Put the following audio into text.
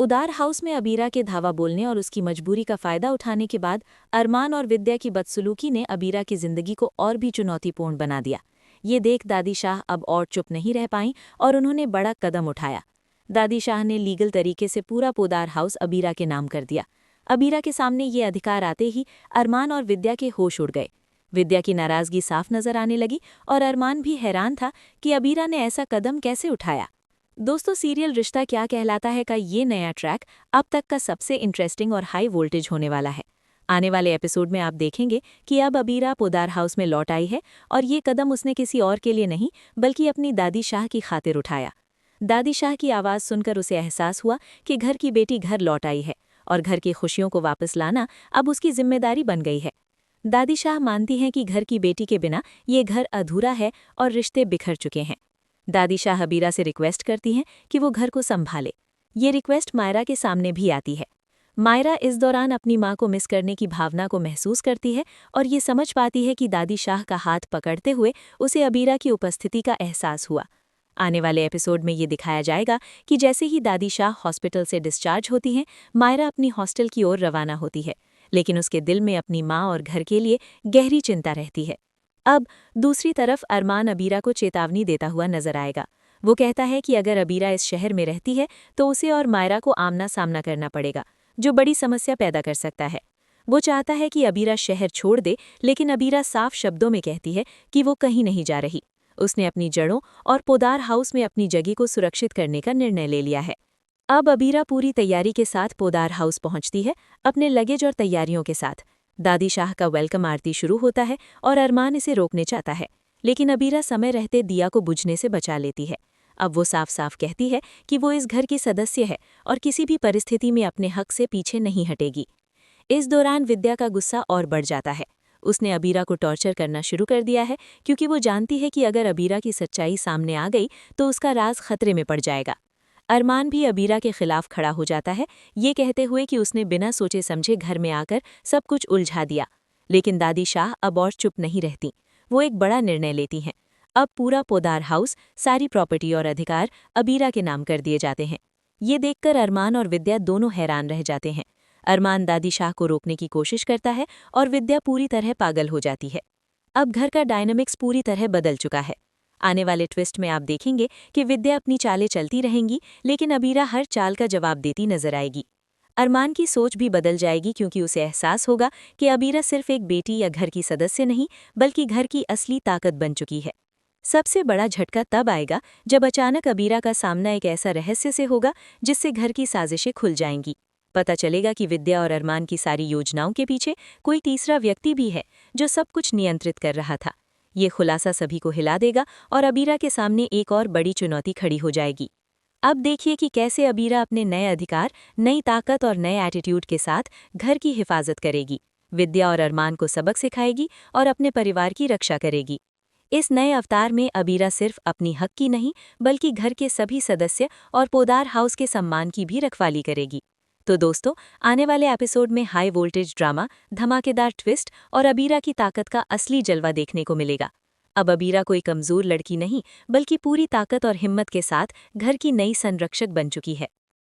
उदार हाउस में अबीरा के धावा बोलने और उसकी मजबूरी का फायदा उठाने के बाद अरमान और विद्या की बदसलूकी ने अबीरा की जिंदगी को और भी चुनौतीपूर्ण बना दिया। ये देख दादी शाह अब और चुप नहीं रह पाईं और उन्होंने बड़ा कदम उठाया। दादी शाह ने लीगल तरीके से पूरा पोदार हाउस अबीरा के नाम कर दिया। अबीरा के सामने ये अधिकार आते ही अरमान और विद्या के होश उड़ गए। विद्या की नाराजगी साफ नजर आने लगी और अरमान भी हैरान था कि अबीरा ने ऐसा कदम कैसे उठाया। दोस्तों, सीरियल रिश्ता क्या कहलाता है का ये नया ट्रैक अब तक का सबसे इंटरेस्टिंग और हाई वोल्टेज होने वाला है। आने वाले एपिसोड में आप देखेंगे कि अब अबीरा पोदार हाउस में लौट आई है और ये कदम उसने किसी और के लिए नहीं बल्कि अपनी दादी शाह की खातिर उठाया। दादी शाह की आवाज़ सुनकर उसे एहसास हुआ कि घर की बेटी घर लौट आई है और घर की खुशियों को वापस लाना अब उसकी जिम्मेदारी बन गई है। दादी शाह मानती हैं कि घर की बेटी के बिना ये घर अधूरा है और रिश्ते बिखर चुके हैं। दादी शाह अबीरा से रिक्वेस्ट करती हैं कि वो घर को संभाले। ये रिक्वेस्ट मायरा के सामने भी आती है। मायरा इस दौरान अपनी माँ को मिस करने की भावना को महसूस करती है और ये समझ पाती है कि दादी शाह का हाथ पकड़ते हुए उसे अबीरा की उपस्थिति का एहसास हुआ। आने वाले एपिसोड में ये दिखाया जाएगा कि जैसे ही दादी शाह हॉस्पिटल से डिस्चार्ज होती हैं, मायरा अपनी हॉस्टल की ओर रवाना होती है, लेकिन उसके दिल में अपनी माँ और घर के लिए गहरी चिंता रहती है। अब दूसरी तरफ अरमान अबीरा को चेतावनी देता हुआ नजर आएगा। वो कहता है कि अगर अबीरा इस शहर में रहती है तो उसे और मायरा को आमना सामना करना पड़ेगा, जो बड़ी समस्या पैदा कर सकता है। वो चाहता है कि अबीरा शहर छोड़ दे, लेकिन अबीरा साफ शब्दों में कहती है कि वो कहीं नहीं जा रही। उसने अपनी जड़ों और पोदार हाउस में अपनी जगह को सुरक्षित करने का निर्णय ले लिया है। अब अबीरा पूरी तैयारी के साथ पोदार हाउस पहुंचती है, अपने लगेज और तैयारियों के साथ। दादी शाह का वेलकम आरती शुरू होता है और अरमान इसे रोकने चाहता है, लेकिन अबीरा समय रहते दिया को बुझने से बचा लेती है। अब वो साफ साफ कहती है कि वो इस घर की सदस्य है और किसी भी परिस्थिति में अपने हक से पीछे नहीं हटेगी। इस दौरान विद्या का गुस्सा और बढ़ जाता है। उसने अबीरा को टॉर्चर करना शुरू कर दिया है क्योंकि वो जानती है कि अगर अबीरा की सच्चाई सामने आ गई तो उसका राज खतरे में पड़ जाएगा। अरमान भी अबीरा के खिलाफ खड़ा हो जाता है, ये कहते हुए कि उसने बिना सोचे समझे घर में आकर सब कुछ उलझा दिया। लेकिन दादी शाह अब और चुप नहीं रहती। वो एक बड़ा निर्णय लेती हैं। अब पूरा पोदार हाउस, सारी प्रॉपर्टी और अधिकार अबीरा के नाम कर दिए जाते हैं। ये देखकर अरमान और विद्या दोनों हैरान रह जाते हैं। अरमान दादी शाह को रोकने की कोशिश करता है और विद्या पूरी तरह पागल हो जाती है। अब घर का डायनामिक्स पूरी तरह बदल चुका है। आने वाले ट्विस्ट में आप देखेंगे कि विद्या अपनी चालें चलती रहेंगी, लेकिन अबीरा हर चाल का जवाब देती नजर आएगी। अरमान की सोच भी बदल जाएगी क्योंकि उसे एहसास होगा कि अबीरा सिर्फ एक बेटी या घर की सदस्य नहीं बल्कि घर की असली ताकत बन चुकी है। सबसे बड़ा झटका तब आएगा जब अचानक अबीरा का सामना एक ऐसा रहस्य से होगा जिससे घर की साजिशें खुल जाएंगी। पता चलेगा कि विद्या और अरमान की सारी योजनाओं के पीछे कोई तीसरा व्यक्ति भी है जो सब कुछ नियंत्रित कर रहा था। ये खुलासा सभी को हिला देगा और अबीरा के सामने एक और बड़ी चुनौती खड़ी हो जाएगी। अब देखिए कि कैसे अबीरा अपने नए अधिकार, नई ताकत और नए एटीट्यूड के साथ घर की हिफाजत करेगी, विद्या और अरमान को सबक सिखाएगी और अपने परिवार की रक्षा करेगी। इस नए अवतार में अबीरा सिर्फ अपनी हक की नहीं बल्कि घर के सभी सदस्य और पोदार हाउस के सम्मान की भी रखवाली करेगी। तो दोस्तों, आने वाले एपिसोड में हाई वोल्टेज ड्रामा, धमाकेदार ट्विस्ट और अबीरा की ताकत का असली जलवा देखने को मिलेगा। अब अबीरा कोई कमजोर लड़की नहीं बल्कि पूरी ताकत और हिम्मत के साथ घर की नई संरक्षक बन चुकी है।